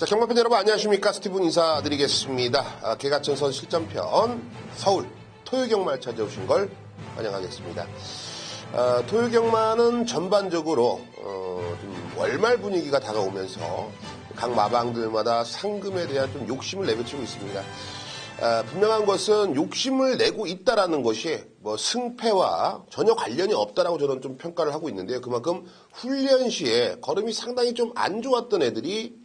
자, 경마팬 여러분 안녕하십니까? 스티븐 인사드리겠습니다. 개가천선 실전편 서울 토요경마를 찾아오신 걸 환영하겠습니다. 토요경마는 전반적으로 좀 월말 분위기가 다가오면서 각 마방들마다 상금에 대한 좀 욕심을 내비치고 있습니다. 분명한 것은 욕심을 내고 있다라는 것이 뭐 승패와 전혀 관련이 없다라고 저는 좀 평가를 하고 있는데요. 그만큼 훈련 시에 걸음이 상당히 좀 안 좋았던 애들이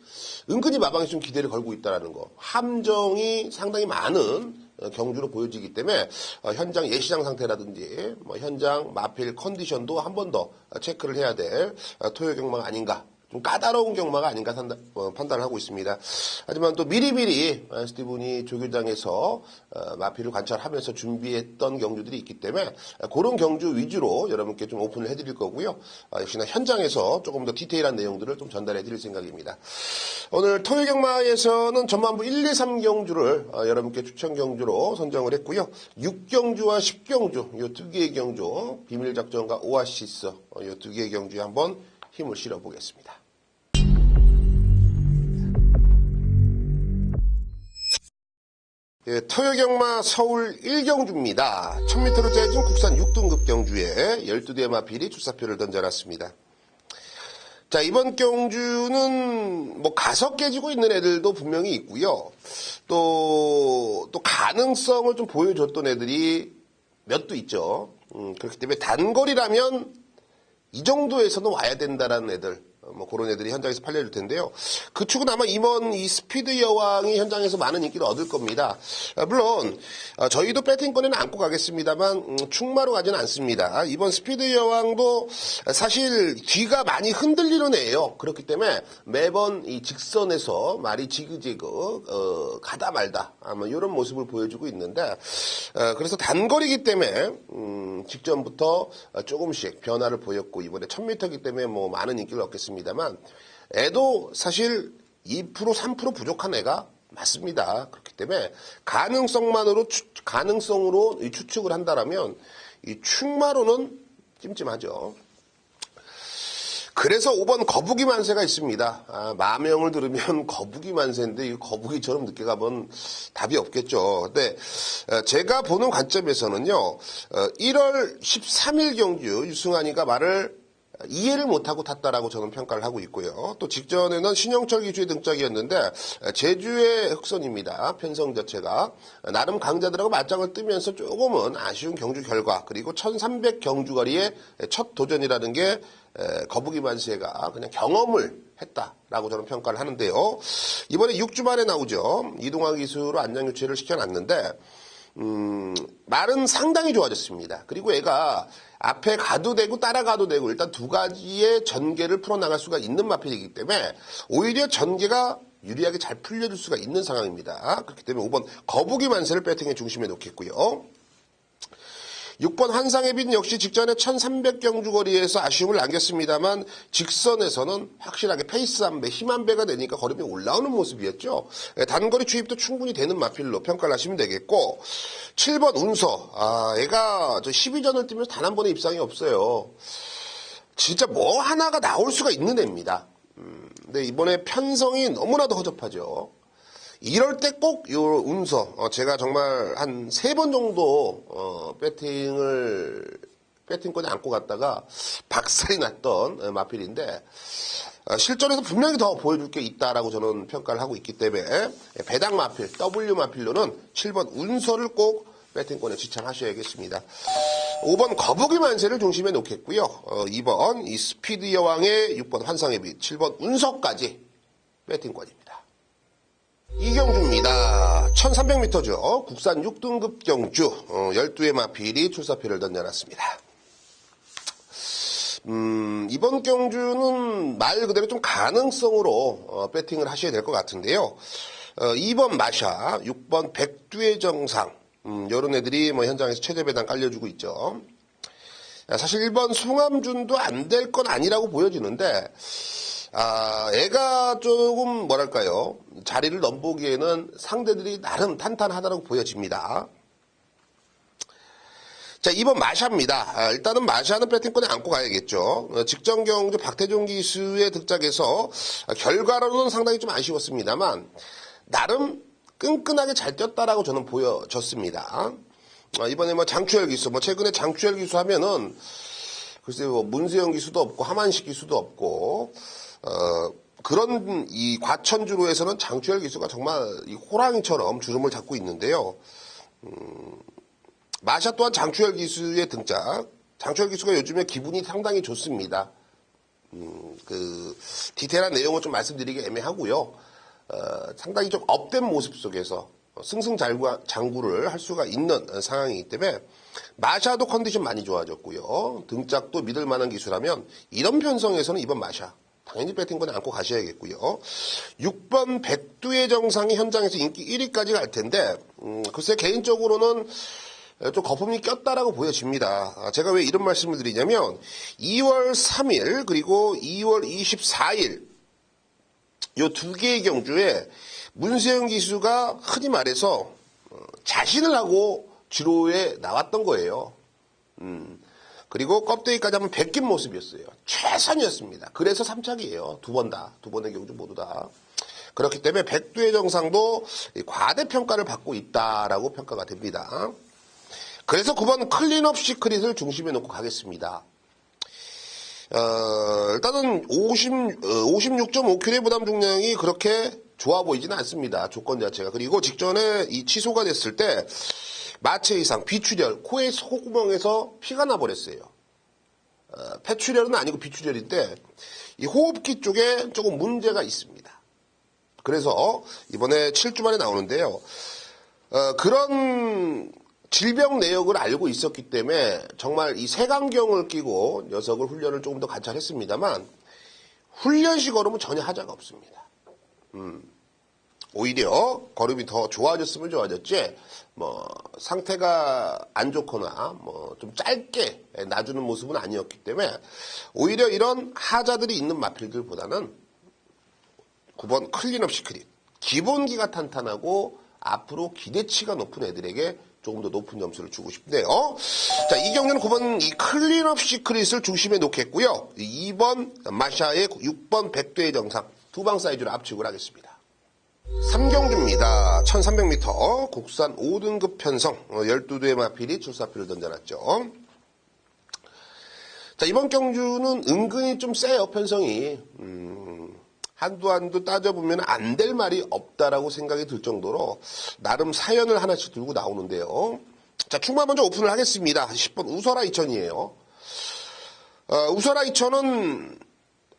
은근히 마방에 좀 기대를 걸고 있다라는 거. 함정이 상당히 많은 경주로 보여지기 때문에 현장 예시장 상태라든지 뭐 현장 마필 컨디션도 한 번 더 체크를 해야 될 토요 경마가 아닌가. 좀 까다로운 경마가 아닌가 판단을 하고 있습니다. 하지만 또 미리미리 스티븐이 조교장에서 마필을 관찰하면서 준비했던 경주들이 있기 때문에 그런 경주 위주로 여러분께 좀 오픈을 해드릴 거고요. 역시나 현장에서 조금 더 디테일한 내용들을 좀 전달해 드릴 생각입니다. 오늘 토요 경마에서는 전반부 1, 2, 3 경주를 여러분께 추천 경주로 선정을 했고요. 6경주와 10경주 이 두 개의 경주 비밀작전과 오아시스 이 두 개의 경주에 한번 힘을 실어보겠습니다. 예, 토요경마 서울 1경주입니다. 1000m로 짜여진 국산 6등급 경주에 12대의 마필이 출사표를 던져놨습니다. 자, 이번 경주는 뭐 가서 깨지고 있는 애들도 분명히 있고요. 또 가능성을 좀 보여줬던 애들이 몇 도 있죠. 그렇기 때문에 단거리라면 이 정도에서는 와야 된다라는 애들, 뭐 그런 애들이 현장에서 팔려줄 텐데요. 그 축은 아마 이번 이 스피드 여왕이 현장에서 많은 인기를 얻을 겁니다. 물론 저희도 배팅권에는 안고 가겠습니다만 충마로 가지는 않습니다. 이번 스피드 여왕도 사실 뒤가 많이 흔들리는 애예요. 그렇기 때문에 매번 이 직선에서 말이 지그재그 가다 말다 아마 이런 모습을 보여주고 있는데 그래서 단거리이기 때문에 직전부터 조금씩 변화를 보였고 이번에 1000m이기 때문에 뭐 많은 인기를 얻겠습니다만 애도 사실 2% 3% 부족한 애가 맞습니다. 그렇기 때문에 가능성으로 이 추측을 한다라면 이 충마로는 찜찜하죠. 그래서 5번 거북이 만세가 있습니다. 마명을 들으면 거북이 만세인데 이 거북이처럼 늦게 가면 답이 없겠죠. 근데 제가 보는 관점에서는요. 1월 13일 경주 유승환이가 말을 이해를 못하고 탔다라고 저는 평가를 하고 있고요. 또 직전에는 신영철 기주의 등짝이었는데 제주의 흑선입니다. 편성 자체가 나름 강자들하고 맞짱을 뜨면서 조금은 아쉬운 경주 결과 그리고 1300 경주거리의 첫 도전이라는 게 거북이 만세가 그냥 경험을 했다라고 저는 평가를 하는데요. 이번에 6주 만에 나오죠. 이동화 기수로 안장교체를 시켜놨는데 말은 상당히 좋아졌습니다. 그리고 애가 앞에 가도 되고 따라가도 되고 일단 두 가지의 전개를 풀어나갈 수가 있는 마필이기 때문에 오히려 전개가 유리하게 잘 풀려줄 수가 있는 상황입니다. 그렇기 때문에 5번 거북이 만세를 배팅의 중심에 놓겠고요. 6번 환상의 빛 역시 직전에 1300 경주거리에서 아쉬움을 남겼습니다만 직선에서는 확실하게 페이스 한 배, 힘 한 배가 되니까 걸음이 올라오는 모습이었죠. 단거리 주입도 충분히 되는 마필로 평가를 하시면 되겠고 7번 운서. 애가 저 12전을 뛰면서 단 한 번의 입상이 없어요. 진짜 뭐 하나가 나올 수가 있는 애입니다. 근데 이번에 편성이 너무나도 허접하죠. 이럴 때 꼭 요 운서 제가 정말 한 3번 정도 배팅권에 안고 갔다가 박살이 났던 마필인데 실전에서 분명히 더 보여줄 게 있다라고 저는 평가를 하고 있기 때문에 배당 마필 W 마필로는 7번 운서를 꼭 배팅권에 지참하셔야겠습니다. 5번 거북이 만세를 중심에 놓겠고요. 2번 이 스피드 여왕의 6번 환상의 빛 7번 운서까지 배팅권입니다. 이경주입니다. 1300m죠. 국산 6등급 경주 12의 마필이 출사표를 던져놨습니다. 이번 경주는 말 그대로 좀 가능성으로 배팅을 하셔야 될 것 같은데요. 2번 마샤, 6번 백두의 정상 이런 애들이 뭐 현장에서 최대 배당 깔려주고 있죠. 사실 1번 송암준도 안 될 건 아니라고 보여지는데 애가 조금 뭐랄까요 자리를 넘보기에는 상대들이 나름 탄탄하다고 보여집니다. 자, 2번 마샤입니다. 일단은 마샤는 배팅권에 안고 가야겠죠. 직전 경주 박태종 기수의 득작에서 결과로는 상당히 좀 아쉬웠습니다만 나름 끈끈하게 잘 뛰었다라고 저는 보여졌습니다. 이번에 뭐 장추열 기수, 최근에 장추열 기수 하면은 글쎄 문세영 기수도 없고 하만식 기수도 없고 그런 이 과천주로에서는 장추열 기수가 정말 이 호랑이처럼 주름을 잡고 있는데요. 마샤 또한 장추열 기수의 등장. 장추열 기수가 요즘에 기분이 상당히 좋습니다. 디테일한 내용은 좀 말씀드리기 애매하고요. 상당히 좀 업된 모습 속에서 승승장구를 할 수가 있는 상황이기 때문에 마샤도 컨디션 많이 좋아졌고요. 등짝도 믿을 만한 기수라면 이런 편성에서는 이번 마샤 당연히 배팅권에 안고 가셔야겠고요. 6번 백두의 정상이 현장에서 인기 1위까지 갈 텐데 글쎄 개인적으로는 좀 거품이 꼈다라고 보여집니다. 제가 왜 이런 말씀을 드리냐면 2월 3일 그리고 2월 24일 요 두 개의 경주에 문세영 기수가 흔히 말해서 자신을 하고 지로에 나왔던 거예요. 그리고 껍데기까지 한번 벗긴 모습이었어요. 최선이었습니다. 그래서 3착이에요. 두 번의 경주 모두 다. 그렇기 때문에 백두의 정상도 과대평가를 받고 있다라고 평가가 됩니다. 그래서 9번 클린업 시크릿을 중심에 놓고 가겠습니다. 일단은 56.5kg의 부담 중량이 그렇게 좋아 보이지는 않습니다. 조건 자체가. 그리고 직전에 이 취소가 됐을 때 마체 이상, 비출혈, 코의 속구멍에서 피가 나버렸어요. 폐출혈은 아니고 비출혈인데 이 호흡기 쪽에 조금 문제가 있습니다. 그래서 이번에 7주 만에 나오는데요. 그런 질병 내역을 알고 있었기 때문에 정말 이 색안경을 끼고 녀석을 훈련을 조금 더 관찰했습니다만 훈련식 걸음은 전혀 하자가 없습니다. 오히려 걸음이 더 좋아졌으면 좋아졌지 상태가 안 좋거나 좀 짧게 놔주는 모습은 아니었기 때문에 오히려 이런 하자들이 있는 마필들보다는 9번 클린업 시크릿 기본기가 탄탄하고 앞으로 기대치가 높은 애들에게 조금 더 높은 점수를 주고 싶네요. 자, 이 경주는 9번 이 클린업 시크릿을 중심에 놓겠고요. 2번 마샤의 6번 백두의 정상 두 방 사이즈로 압축을 하겠습니다. 3경주입니다. 1300m 국산 5등급 편성 12두의 마필이 출사표를 던져놨죠. 자, 이번 경주는 은근히 좀 세요. 편성이. 한두 따져보면 안 될 말이 없다라고 생각이 들 정도로 나름 사연을 하나씩 들고 나오는데요. 자, 충마 먼저 오픈을 하겠습니다. 10번 우설아 2000이에요. 우설아 2000은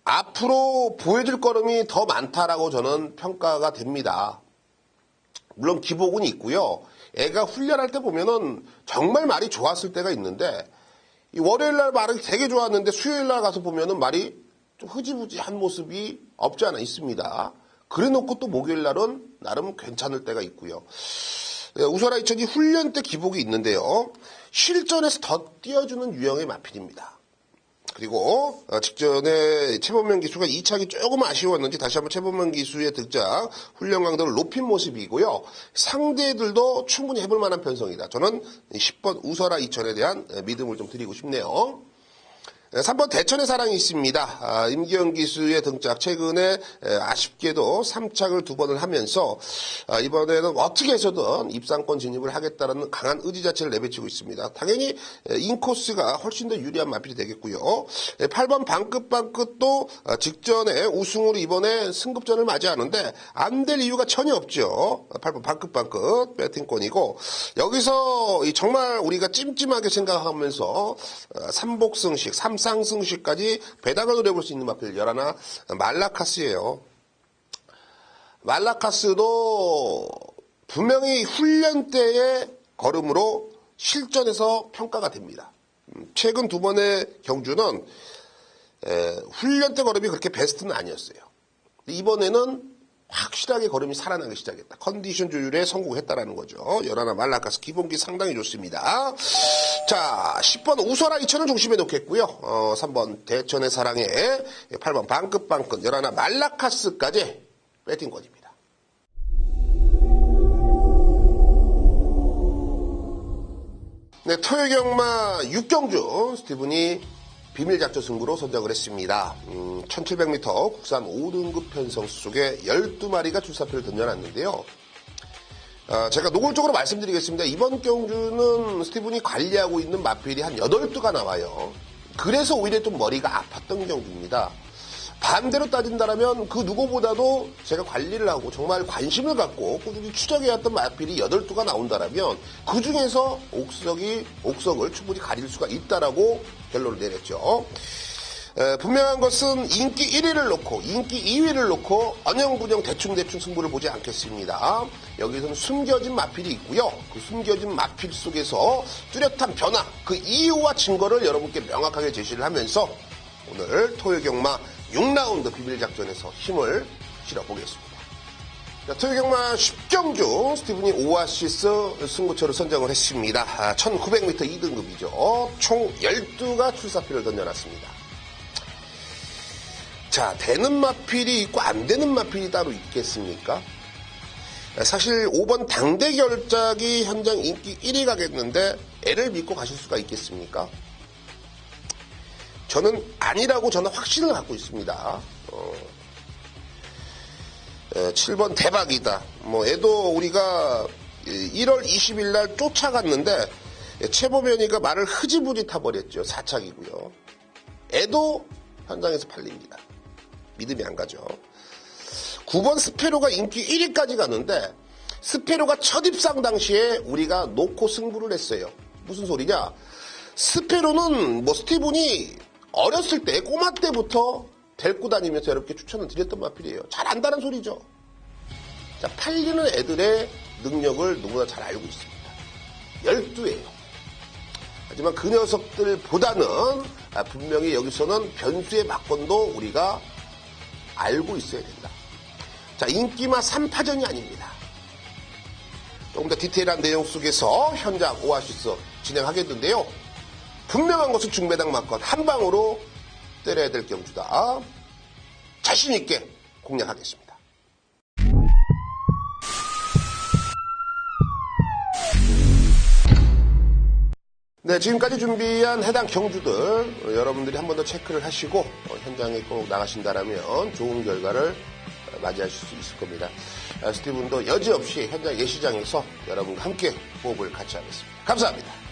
앞으로 보여줄 걸음이 더 많다라고 저는 평가가 됩니다. 물론 기복은 있고요. 애가 훈련할 때 보면은 정말 말이 좋았을 때가 있는데 이 월요일날 말이 되게 좋았는데 수요일날 가서 보면은 말이 좀 흐지부지한 모습이 없지 않아 있습니다. 그래놓고 또 목요일날은 나름 괜찮을 때가 있고요. 우설아 2000이 훈련 때 기복이 있는데요. 실전에서 더 띄워주는 유형의 마필입니다. 그리고 직전에 최범명 기수가 2착이 조금 아쉬웠는지 다시 한번 최범명 기수의 득작 훈련 강도를 높인 모습이고요. 상대들도 충분히 해볼 만한 편성이다. 저는 10번 우설아 2000에 대한 믿음을 좀 드리고 싶네요. 3번 대천의 사랑이 있습니다. 임기영 기수의 등짝 최근에 아쉽게도 3착을 2번을 하면서 이번에는 어떻게 해서든 입상권 진입을 하겠다는 강한 의지 자체를 내비치고 있습니다. 당연히 인코스가 훨씬 더 유리한 마필이 되겠고요. 8번 방긋방긋도 직전에 우승으로 이번에 승급전을 맞이하는데 안 될 이유가 전혀 없죠. 8번 방긋방긋 배팅권이고 여기서 정말 우리가 찜찜하게 생각하면서 삼복승식, 삼상승식까지 배당을 노려볼 수 있는 마필 11 말라카스예요. 말라카스도 분명히 훈련 때의 걸음으로 실전에서 평가가 됩니다. 최근 2번의 경주는 훈련 때 걸음이 그렇게 베스트는 아니었어요. 이번에는 확실하게 걸음이 살아나기 시작했다. 컨디션 조율에 성공했다라는 거죠. 11 말라카스 기본기 상당히 좋습니다. 자, 10번 우설아 2000을 중심에 놓겠고요. 3번 대천의 사랑에 8번 방긋방긋 11 말라카스까지 배팅권입니다. 네, 토요경마 6경주 스티븐이 비밀작전 승부로 선정을 했습니다. 1700m 국산 5등급 편성수 속에 12마리가 출사표를 던져놨는데요. 제가 노골적으로 말씀드리겠습니다. 이번 경주는 스티븐이 관리하고 있는 마필이 한 8두가 나와요. 그래서 오히려 좀 머리가 아팠던 경주입니다. 반대로 따진다면 그 누구보다도 제가 관리를 하고 정말 관심을 갖고 꾸준히 추적해왔던 마필이 8두가 나온다면 그 중에서 옥석을 충분히 가릴 수가 있다라고 결론을 내렸죠. 분명한 것은 인기 1위를 놓고 인기 2위를 놓고 언영분영 대충대충 승부를 보지 않겠습니다. 여기서는 숨겨진 마필이 있고요. 그 숨겨진 마필 속에서 뚜렷한 변화, 그 이유와 증거를 여러분께 명확하게 제시를 하면서 오늘 토요경마 6라운드 비밀작전에서 힘을 실어보겠습니다. 토요경마 10경주 스티븐이 오아시스 승부처를 선정을 했습니다. 1900m 2등급이죠. 총 12가 출사표를 던져놨습니다. 자, 되는 마필이 있고 안 되는 마필이 따로 있겠습니까? 사실 5번 당대결작이 현장 인기 1위 가겠는데 애를 믿고 가실 수가 있겠습니까? 저는 아니라고 저는 확신을 갖고 있습니다. 7번 대박이다. 애도 우리가 1월 20일 날 쫓아갔는데 최보면이가 말을 흐지부지 타버렸죠. 4착이고요. 애도 현장에서 팔립니다. 믿음이 안 가죠. 9번 스페로가 인기 1위까지 가는데 스페로가 첫 입상 당시에 우리가 놓고 승부를 했어요. 무슨 소리냐? 스페로는 스티븐이 어렸을 때 꼬마 때부터 데리고 다니면서 여러분께 추천을 드렸던 마필이에요. 잘 안다는 소리죠. 자, 팔리는 애들의 능력을 누구나 잘 알고 있습니다. 12예요. 하지만 그 녀석들보다는 분명히 여기서는 변수의 막건도 우리가 알고 있어야 된다. 자, 인기마 3파전이 아닙니다. 조금 더 디테일한 내용 속에서 현장 오아시스 진행하겠는데요. 분명한 것은 중배당 막건 한 방으로 때려야 될 경주다. 자신 있게 공략하겠습니다. 네, 지금까지 준비한 해당 경주들 여러분들이 한 번 더 체크를 하시고 현장에 꼭 나가신다면 좋은 결과를 맞이하실 수 있을 겁니다. 스티븐도 여지없이 현장 예시장에서 여러분과 함께 호흡을 같이 하겠습니다. 감사합니다.